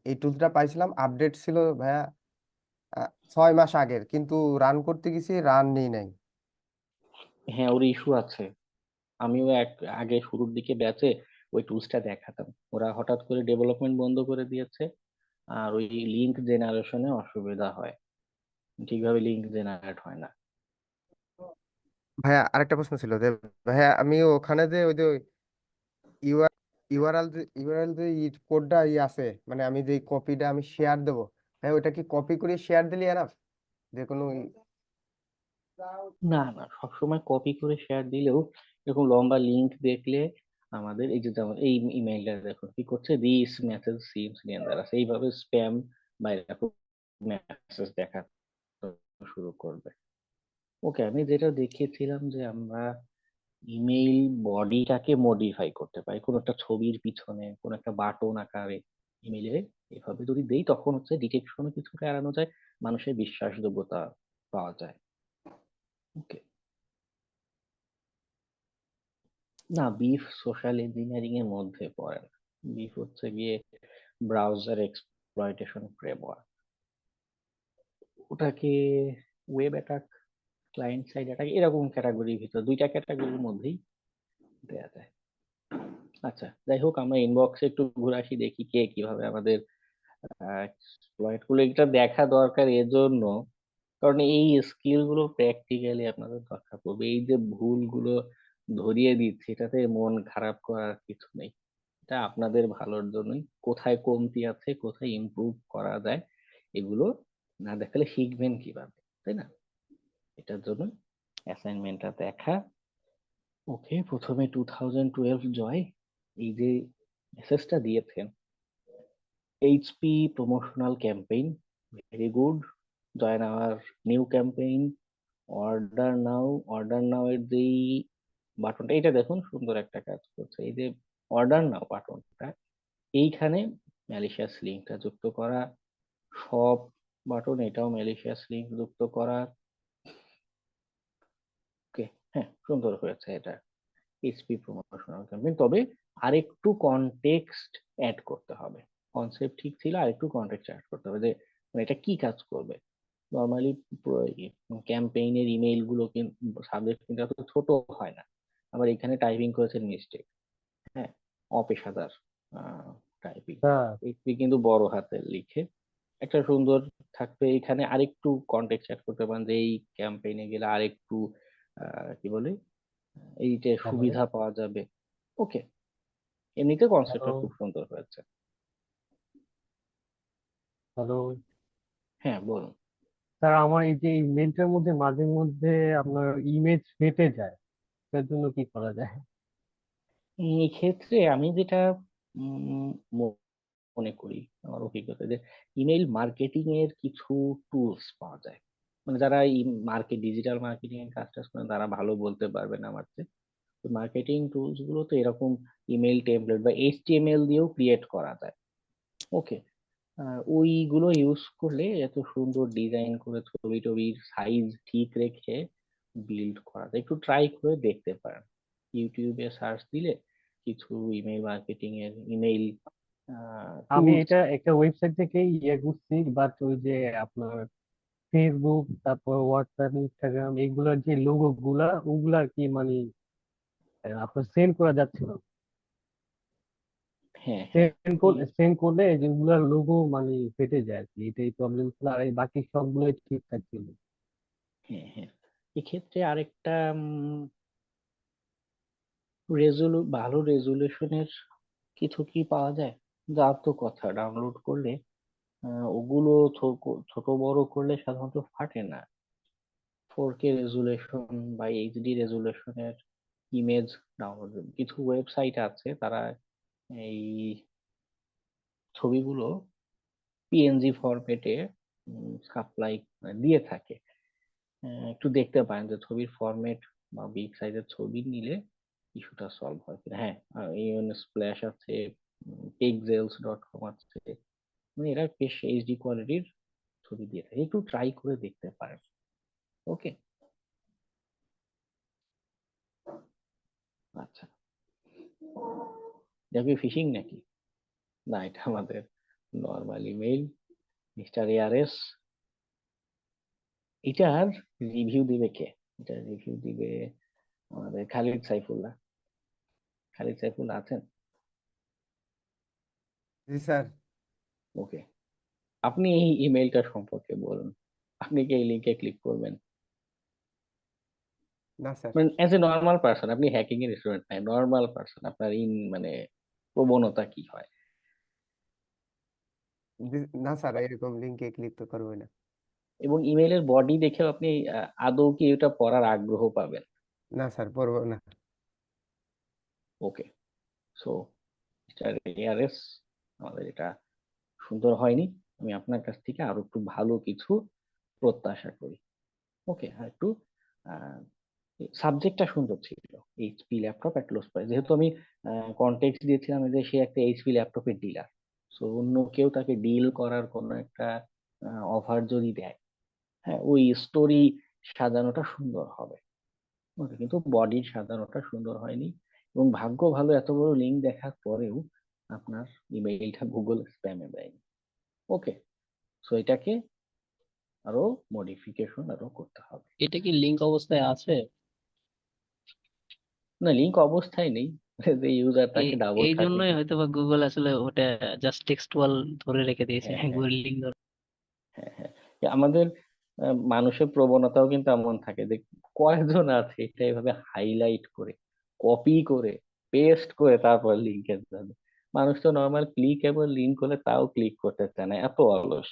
এই টুলসটা পাইছিলাম, আপডেট ছিল ভাইয়া 6 মাস আগের, কিন্তু রান করতে গেছি, রান নেই নাই। হ্যাঁ, ওর ইস্যু আছে। আমিও আগে শুরুর দিকে ব্যাচে ওই টুলসটা দেখাতাম, ওরা হঠাৎ করে ডেভেলপমেন্ট বন্ধ করে দিয়েছে, আর ওই লিঙ্ক জেনারেশনে অসুবিধা হয়, ঠিকভাবে লিঙ্ক জেনারেট হয় না। ভাইয়া আরেকটা প্রশ্ন ছিল যে, ভাইয়া আমি ওখানে যে ওই যে ইউআরএল যে কোডটা আছে, মানে আমি যে কপিটা আমি শেয়ার দেবো, হ্যাঁ ওটা কি কপি করে শেয়ার দিলে এনাফ? যে কোনো না না, সবসময় কপি করে শেয়ার দিলেও এরকম লম্বা লিংক দেখলে আমাদের এই যে যেমন এই ইমেইলটা দেখুন কি করছে, দিস মেসেজ সিমস ডেঞ্জারাস, এইভাবে স্প্যাম বা এরকম মেসেজ দেখা শুরু করবে। ওকে, আমি যেটা দেখিয়েছিলাম যে আমরা ইমেইল বডিটাকে মডিফাই করতে পারি, কোনো একটা ছবির পিছনে কোনো একটা বাটন আকারে ইমেইলে এভাবে যদি দেই, তখন হচ্ছে ডিটেকশনও কিছুটা এড়ানো যায়, মানুষের বিশ্বাসযোগ্যতা পাওয়া যায়। ওকে, না, বিফ সোশ্যাল ইঞ্জিনিয়ারিং এর মধ্যে পড়ে না। বিফ হচ্ছে গিয়ে ব্রাউজার এক্সপ্লয়টেশন ফ্রেমওয়ার্ক, ওটাকে web attack, client side attack, এরকম ক্যাটাগরির ভিতর, দুইটা ক্যাটাগরির মধ্যেই দেয়া যায়। আচ্ছা, যাই হোক, আমরা ইনবক্সে একটু ঘুরে আসি, দেখি কে কিভাবে আমাদের এক্সপ্লয়েট করলো। এটা দেখা দরকার এজন্য কারণ এই স্কিল গুলো প্র্যাকটিক্যালি আপনাদের দরকার পড়বে। এই যে ভুলগুলো ধরিয়ে দিচ্ছি, এটাতে মন খারাপ করার কিছু নেই, এটা আপনাদের ভালোর জন্যই। কোথায় কমতি আছে, কোথায় ইমপ্রুভ করা যায়, এগুলো না দেখালে শিখবেন কিভাবে, তাই না? এটার জন্য অ্যাসাইনমেন্টটা দেখা। ওকে, প্রথমে 2012 জয়, এই যে মেসেজটা দিয়েছেন, HP promotional campaign, very good, join our new campaign, order নাও এর যেই বাটনটা, এটা দেখুন সুন্দর একটা কাজ করছে। এই যে অর্ডার নাও বাটনটা, এইখানে ম্যালিশিয়াস লিঙ্কটা যুক্ত করা, সব বাটন এটাও ম্যালিশিয়াস লিঙ্ক যুক্ত করা। ওকে, হ্যাঁ, সুন্দর হয়েছে এটা, এইচপি প্রমোশনাল ক্যাম্পেইন। তবে আরেকটু কনটেক্সট অ্যাড করতে হবে, কনসেপ্ট ঠিক ছিল, আরেকটু কনটেক্সট অ্যাড করতে হবে যে মানে এটা কি কাজ করবে। নর্মালি ক্যাম্পেইনের ইমেইল গুলো কিন্তু সাবজেক্ট কিন্তু এত ছোট হয় না, আবার এখানে টাইপিং করেছেন মিস্টেক, হ্যাঁ, অপেশাদার টাইপিং, স্যার এইচপি কিন্তু বড় হাতের লিখে। একটা সুন্দর থাকবে, এখানে আরেকটু কনটেক্সট অ্যাড করতে পারেন যে এই ক্যাম্পেইনে গেলে আরেকটু কি বলে, এই যে হ্যালো সুবিধা পাওয়া যাবে। ওকে, এমনিতে কনসেপ্টটা হ্যালো খুব সুন্দর হয়েছে। হ্যালো হ্যাঁ, বলুন। স্যার, আমার এই যে ইমেলটার মধ্যে মাঝে মধ্যে আপনার ইমেজ ফেটে যায়, তার জন্য কি করা যায়? এই ক্ষেত্রে আমি যেটা উম, মনে করি, আমার অভিজ্ঞতা যে ইমেল মার্কেটিং এর কিছু টুলস পাওয়া যায়, মানে যারা এই ডিজিটাল মার্কেটিং এর কাজ টাজ করেন তারা ভালো বলতে পারবেন আমার চেয়ে। তো মার্কেটিং টুলস গুলো তো এরকম ইমেল টেমপ্লেট বা এইচটিএমএল দিয়েও ক্রিয়েট করা যায়। ওকে, ওইগুলো ইউজ করলে এত সুন্দর ডিজাইন করে ছবি টবির সাইজ ঠিক রেখে বিল্ড করা যায়, একটু ট্রাই করে দেখতে পারেন। ইউটিউবে সার্চ দিলে কিছু ইমেল মার্কেটিং এর ইমেইল আমি টুলস। এটা একটা ওয়েবসাইট থেকে ইয়ে করছি, বাট ওই যে আপনার ফেসবুক, তারপর হোয়াটসঅ্যাপ, ইনস্টাগ্রাম, এগুলার যে লোগো গুলা, ওগুলা আর কি মানে আপনার সেন্ড করা যাচ্ছিল না। হ্যাঁ হ্যাঁ, সেন্ড করলে যেগুলার লোগো মানে ফেটে যায় আর কি, এটাই প্রবলেম ছিল, আর এই বাকি সবগুলোই ঠিকঠাক ছিল। হ্যাঁ হ্যাঁ, এক্ষেত্রে আরেকটা ভালো রেজুলেশনের কিছু কি পাওয়া যায়? যা তো কথা, ডাউনলোড করলে ওগুলো ছোট বড় করলে সাধারণত ফাটে না। 4K রেজুলেশন বা এইচডি রেজুলেশনের ইমেজ ডাউনলোড, কিছু ওয়েবসাইট আছে তারা এই ছবিগুলো পিএনজি ফরম্যাটে সাপ্লাই দিয়ে থাকে। একটু দেখতে পারেন যে ছবির ফরম্যাট বা বিগ সাইজের ছবি নিলে ইস্যুটা সলভ হয় কিনা। হ্যাঁ, ইউএন স্প্ল্যাশ আছে, pixels.com আছে, মানে এরা বেশ এইচডি কোয়ালিটির ছবি দিয়ে থাকে, একটু ট্রাই করে দেখতে পারেন। ওকে, আচ্ছা, দেখবি ফিশিং নাকি? না, এটা আমাদের নর্মাল ইমেইল, মিস্টার এআরএস। এটার রিভিউ দিবে কে? এটা রিভিউ দিবে আমাদের খালিদ সাইফুল্লাহ। খালিদ সাইফুল্লাহ আছেন? জি স্যার। ওকে, আপনি এই ইমেইলটা সম্পর্কে বলুন, আপনি কি এই লিংকে ক্লিক করবেন? না স্যার। মানে অ্যাজ এ নর্মাল পার্সন, আপনি হ্যাকিং এর স্টুডেন্ট নাই, নর্মাল পার্সন, আপনার মানে প্রবণতা কি হয়। না স্যার, এরকম লিঙ্কে ক্লিক তো করবোই না। এবং ইমেইলের বডি দেখেও আপনি আদৌ কি এটা পড়ার আগ্রহ পাবেন। না স্যার, পড়বো না। ওকে, সো মিস্টার এআরএস, আমাদের এটা সুন্দর হয়নি। আমি আপনার কাছ থেকে আরো একটু ভালো কিছু প্রত্যাশা করি। ওকে, আর একটু সাবজেক্টটা সুন্দর ছিল, এইচপি ল্যাপটপ এট লোস প্রাইস। যেহেতু আমি কন্টেক্সট দিয়েছিলাম যে সে একটা এইচপি ল্যাপটপের ডিলার, সো অন্য কেউ তাকে ডিল করার কোনো একটা অফার যদি দেয়, হ্যাঁ, ওই স্টোরি সাজানোটা সুন্দর হবে। ওকে, কিন্তু বডির সাজানোটা সুন্দর হয়নি। এবং ভাগ্য ভালো, এত বড় লিঙ্ক দেখার পরেও আপনার ইমেইলটা গুগল স্প্যামে দেয়নি। ওকে, সো এটাকে আরো মডিফিকেশন আরো করতে হবে। এটা কি লিংক অবস্থায় আছে? না, লিঙ্ক অবস্থায় নেই, যে ইউজার এই তাকে ডাবল এই খাটে। জন্যই হয়তো বা গুগল আসলে ওটা জাস্ট টেক্সটুয়াল ধরে রেখে দিয়েছে, হ্যাঁ হ্যাঁ গুগল লিংক ধরে। হ্যাঁ হ্যাঁ, আমাদের মানুষের প্রবণতাও কিন্তু এমন থাকে যে কয়েকজন আছে এটা এভাবে হাইলাইট করে, কপি করে, পেস্ট করে তারপর লিঙ্কে যাবে। মানুষ তো নর্মাল ক্লিকেবল লিঙ্ক হলে তাও ক্লিক করতে চায় না, এত অলস।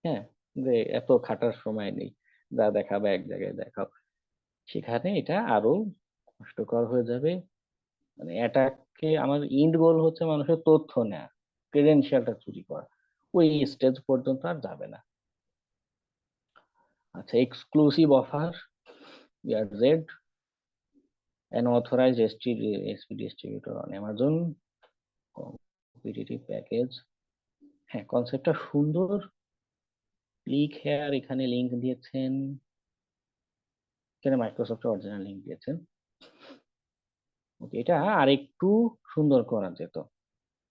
হ্যাঁ, যে এত খাটার সময় নেই, যা দেখাবে এক জায়গায় দেখাও। সেখানে এটা আরো কষ্টকর হয়ে যাবে। মানে এটাকে, আমার ইন্ড গোল হচ্ছে মানুষের তথ্য নেওয়া, ক্রেডেনশিয়ালটা চুরি করা, ওই স্টেজ পর্যন্ত আর যাবে না। আচ্ছা, এক্সক্লুসিভ অফার, ইয়ারজেড, an authorized SP distributor on Amazon, competitive package। হ্যাঁ, কনসেপ্টটা সুন্দর। ক্লিক হেয়ার, এখানে লিংক দিয়েছেন, এখানে মাইক্রোসফটের অরিজিনাল লিংক দিয়েছেন। ওকে, এটা আরেকটু সুন্দর করা যেত।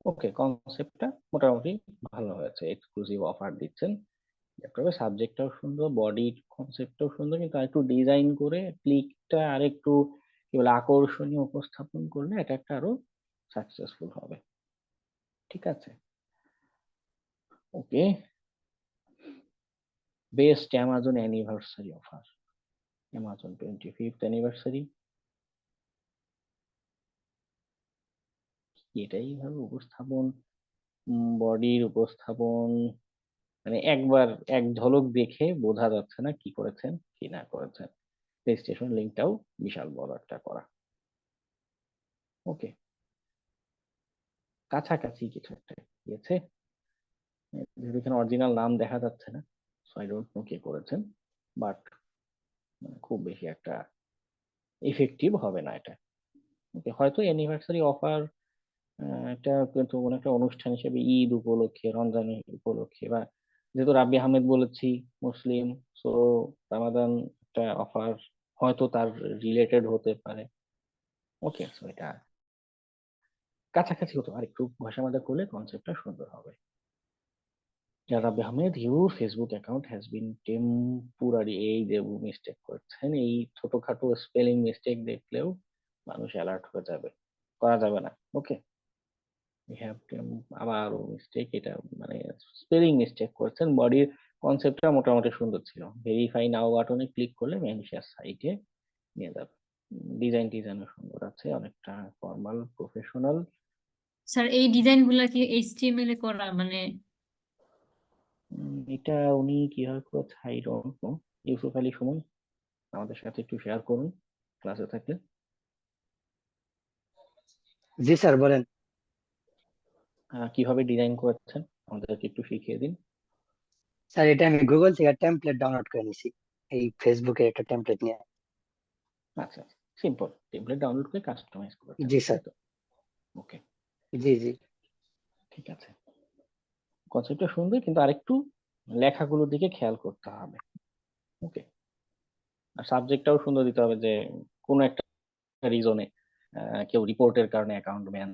ওকে, কনসেপ্টটা মোটামুটি ভালো হয়েছে। এক্সক্লুসিভ অফার দিচ্ছেন, ল্যাপটপের সাবজেক্টটাও সুন্দর, বডির কনসেপ্টটাও সুন্দর, কিন্তু আরেকটু ডিজাইন করে ক্লিকটা আরেকটু কি বলে আকর্ষণীয় উপস্থাপন করলে এটা একটা আরো সাকসেসফুল হবে। ঠিক আছে, okay. Best Amazon anniversary offer, Amazon 25th anniversary, এটাই ভাবে উপস্থাপন, বডির উপস্থাপন, মানে একবার এক ঝলক দেখে বোঝা যাচ্ছে না কি করেছেন কি না করেছেন। প্লেস্টেশন লিঙ্কটাও বিশাল বড় একটা করা। ওকে, কাছাকাছি কিছু একটা গিয়েছে, যেহেতু এখানে অরিজিনাল নাম দেখা যাচ্ছে না, সো আই ডোন্ট নো কে করেছেন, বাট খুব বেশি একটা ইফেক্টিভ হবে না এটা। ওকে, হয়তো অ্যানিভার্সারি অফার এটা কিন্তু কোনো একটা অনুষ্ঠান হিসেবে, ঈদ উপলক্ষে, রমজান উপলক্ষে, বা যেহেতু রাব্বি আহমেদ বলেছি মুসলিম, সো রামাদান একটা অফার হয়তো তার রিলেটেড হতে পারে। ওকে, সো এটা কাছাকাছি হতো, আর একটু ঘষা মাজা করলে কনসেপ্টটা সুন্দর হবে। Rabbi Ahmed, your Facebook account has been temporary, এই যে মিস্টেক করছেন, এই ছোটখাটো স্পেলিং মিস্টেক দেখলেও মানুষ অ্যালার্ট হয়ে যাবে, করা যাবে না। ওকে, we have আবারও মিস্টেক, এটা মানে স্পেলিং মিস্টেক করছেন। বডির কনসেপ্টটা মোটামুটি সুন্দর ছিল, ভেরিফাই নাও বাটনে ক্লিক করলে ম্যানিশিয়াস সাইটে নিয়ে যাবে। ডিজাইনও সুন্দর আছে, অনেকটা ফর্মাল প্রফেশনাল। স্যার এই ডিজাইন গুলা কি এইচটিএমএল এ করা, মানে এটা উনি কিভাবে করেছে I don't know. Yusuf Ali Suman, আমাদের সাথে একটু শেয়ার করুন ক্লাসে থাকলে। জি স্যার, বলেন। কিভাবে ডিজাইন করেছেন আমাদেরকে একটু শিখিয়ে দিন। স্যার এটা আমি গুগল থেকে টেমপ্লেট ডাউনলোড করে নিছি, এই ফেসবুকের একটা টেমপ্লেট নিয়ে। আচ্ছা, সিম্পল টেমপ্লেট ডাউনলোড করে কাস্টমাইজ করেছেন, জি তাই স্যার। তো? ওকে, জি জি। ঠিক আছে, কনসেপ্টটা সুন্দর, কিন্তু আরেকটু লেখাগুলোর দিকে খেয়াল করতে হবে। ওকে, আর সাবজেক্টটাও সুন্দর দিতে হবে, যে কোনো একটা রিজনে কেউ রিপোর্টের কারণে অ্যাকাউন্ট ব্যান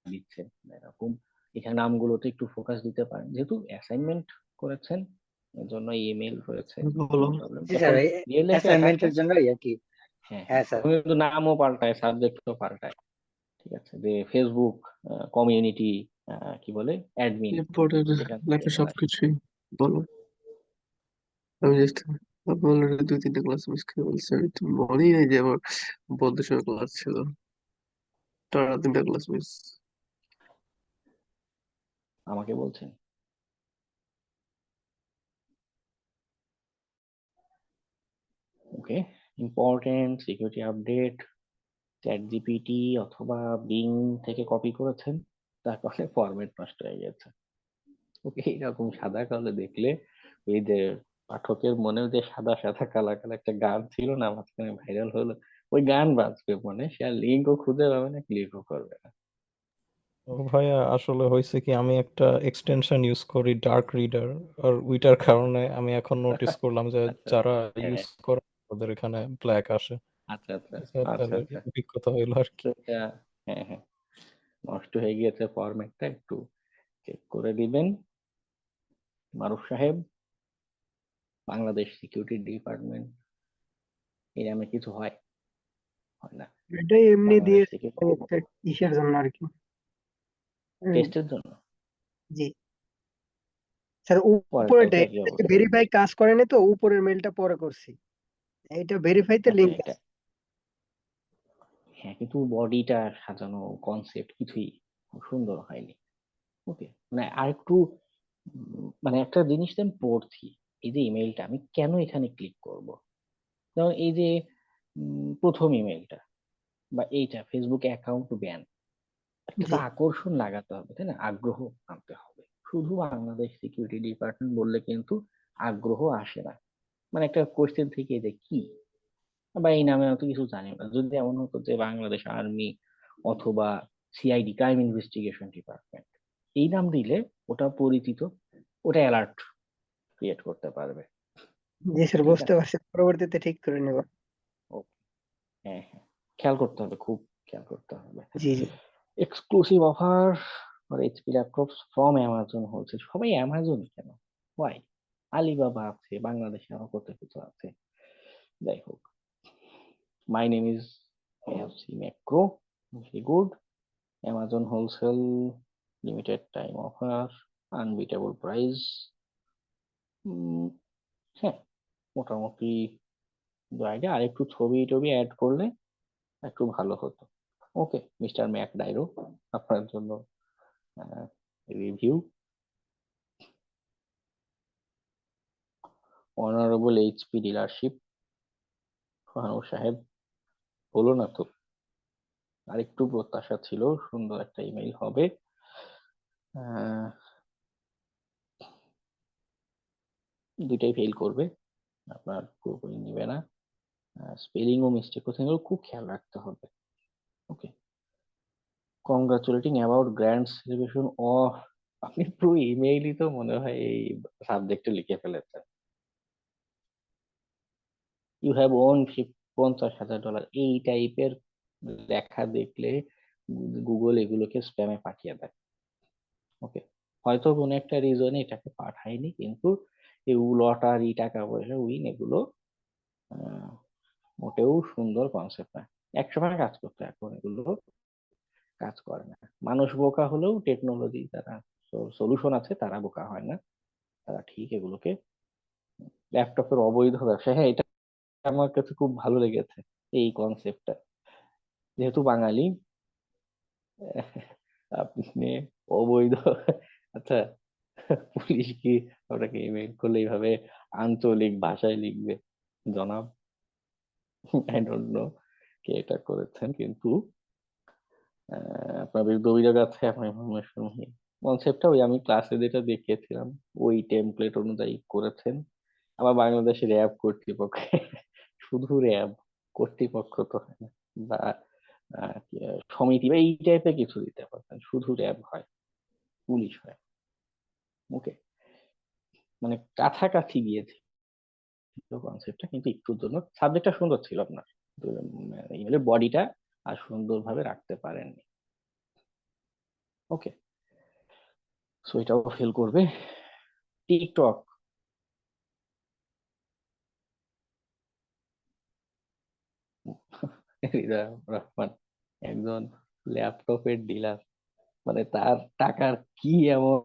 দিচ্ছে এরকম, এখানে নামগুলোতে একটু ফোকাস দিতে পারেন। যেহেতু অ্যাসাইনমেন্ট করেছেন, এর জন্য ইমেল হয়েছে, বলো। প্রবলেম। জি যখন স্যার, রিয়েল লাইফে অ্যাসাইনমেন্টের জন্য আর কি। হ্যাঁ হ্যাঁ হ্যাঁ, স্যার। তখন কিন্তু নামও পাল্টায়, সাবজেক্টও পাল্টায়। ঠিক আছে, যে ফেসবুক কমিউনিটি কি বলে অ্যাডমিন, ইম্পর্টেন্ট সেখান থেকে লাইফে এবার আসে। সবকিছুই বলো। আমি জাস্ট অলরেডি 2-3টা ক্লাস মিস করে বলছি, আমি তো মনেই নাই যে আমার বন্ধুর সঙ্গে ক্লাস ছিল, টানা 3টা ক্লাস মিস। আমাকে বলছেন? Okay, important security update chat GPT অথবা বিং থেকে কপি করেছেন, তার কারণে ফরম্যাট নষ্ট হয়ে গেছে। ওকে, এরকম সাদা কালো দেখলে ওই যে পাঠকের মনে যে সাদা সাদা কালা কালা একটা গান ছিল না মাঝখানে ভাইরাল হলো, ওই গান বাজবে মনে, সে আর লিঙ্কও খুঁজে পাবে না, ক্লিকও করবে না। ও ভাইয়া, আসলে হয়েছে কি, আমি একটা এক্সটেনশন ইউজ করি ডার্ক রিডার, আর ওইটার কারণে আমি এখন নোটিস করলাম যে আচ্ছা যারা হ্যাঁ ইউজ করে ওদের এখানে ব্ল্যাক আসে। আচ্ছা আচ্ছা আচ্ছা তাদের আচ্ছা অভিজ্ঞতা হইলো আর কি। তো এটা, হ্যাঁ হ্যাঁ, নষ্ট হয়ে গিয়েছে ফরম্যাটটা, একটু চেক করে দিবেন। মারুফ সাহেব, বাংলাদেশ সিকিউরিটি ডিপার্টমেন্ট, এই নামে কিছু হয়? হয় না। এটা এমনি বাংলাদেশ দিয়ে সিকিউরিটি একটা ইসের জন্য আর কি। টেস্টের জন্য জি স্যার, পরেরটা উপরেটা কি অবস্থা? ভেরিফাই কাজ করেনি তো, উপরের মেলটা পরে করছি, এটা ভেরিফাইতে আচ্ছা লিংক এটা, আছে। হ্যাঁ কিন্তু বডিটা সাজানো কনসেপ্ট কিছুই খুব সুন্দর হয়নি। ওকে, মানে আরেকটু মানে একটা জিনিস আমি পড়ছি, এই যে ইমেলটা আমি কেন এখানে ক্লিক করব, যেমন এই যে প্রথম ইমেলটা বা এইটা ফেসবুক অ্যাকাউন্ট ব্যান, একটা তো জি আকর্ষণ লাগাতে হবে তাই না, আগ্রহ আনতে হবে। শুধু বাংলাদেশ সিকিউরিটি ডিপার্টমেন্ট বললে কিন্তু আগ্রহ আসে না, মানে একটা কোয়েশ্চেন থেকে যে কি, বা এই নামে অত কিছু জানি না। যদি এমন হতো যে বাংলাদেশ আর্মি অথবা সিআইডি, ক্রাইম ইনভেস্টিগেশন ডিপার্টমেন্ট, এই নাম দিলে ওটা পরিচিত, ওটা অ্যালার্ট ক্রিয়েট করতে পারবে। জি স্যার, ঠিক বুঝতে আছে, পারছি, পরবর্তীতে ঠিক করে নেব। ওকে, হ্যাঁ হ্যাঁ, খেয়াল করতে হবে, খুব খেয়াল করতে হবে। জি জি exclusive offer for HP laptops from Amazon wholesale. সবাই অ্যামাজন কেন, ওয়াই? আলিবাবা আছে, বাংলাদেশে আরো কত কিছু আছে, যাই হোক। My name is F C Macro, very good. Amazon wholesale limited time offer, unbeatable price. হ্যাঁ, মোটামুটি আইডিয়া, আর একটু ছবি টবি অ্যাড করলে একটু ভালো হতো। ওকে মিস্টার ম্যাক ডাইরো, আপনার জন্য রিভিউ। অনারেবল এইচপি ডিলারশিপ, ফাহানুর সাহেব, হলো না তো, আরেকটু প্রত্যাশা ছিল, সুন্দর একটা ইমেল হবে। দুইটাই ফেল করবে, আপনার পুরোপুরি নিবে না, স্পেলিং ও মিস্টেক কোথায় এগুলো খুব খেয়াল রাখতে হবে। Okay, congratulating about grand celebration of, আপনি পুরো ইমেইলই তো মনে হয় এই সাবজেক্টে লিখে ফেলেছেন। ইউ হ্যাভ ওন $50,000, এই টাইপের লেখা দেখলে গুগল এগুলোকে স্প্যামে পাঠিয়ে দেয়। ওকে, হয়তো কোনো একটা রিজনে এটাকে পাঠায়নি, কিন্তু এই লটারি, টাকা পয়সা উইন, এগুলো মোটেও সুন্দর কনসেপ্ট না। 100 কাজ করতো, এখন এগুলো কাজ করে না। মানুষ বোকা হলেও টেকনোলজি যারা সলিউশন আছে তারা বোকা হয় না, তারা ঠিক এগুলোকে। ল্যাপটপের অবৈধ ব্যবসা, হ্যাঁ এটা আমার কাছে খুব ভালো লেগেছে এই কনসেপ্টটা, যেহেতু বাঙালি আপনি অবৈধ, আচ্ছা পুলিশ কি আপনাকে ইমেল করলে এইভাবে আঞ্চলিক ভাষায় লিখবে? জনাব, আই ডোন্ট নো কে এটা করেছেন, কিন্তু আপনার বিরুদ্ধে অভিযোগ আছে, আপনার ইনফরমেশনহীন। কনসেপ্টটা ওই আমি ক্লাসে যেটা দেখিয়েছিলাম ওই টেমপ্লেট অনুযায়ী করেছেন। আবার বাংলাদেশের র্যাব কর্তৃপক্ষ, শুধু র্যাব কর্তৃপক্ষ তো হয় না, বা সমিতি বা এই টাইপের কিছু দিতে পারতেন, শুধু র্যাব হয়, পুলিশ হয়। ওকে, মানে কাছাকাছি গিয়েছে কনসেপ্টটা, কিন্তু একটুর জন্য সাবজেক্টটা সুন্দর ছিল আপনার, ইমেলের বডিটা আর সুন্দরভাবে রাখতে পারেননি। ওকে, সো এটাও ফেল করবে। টিকটক, হৃদয় রহমান, একজন ল্যাপটপের ডিলার, মানে তার টাকার কি এমন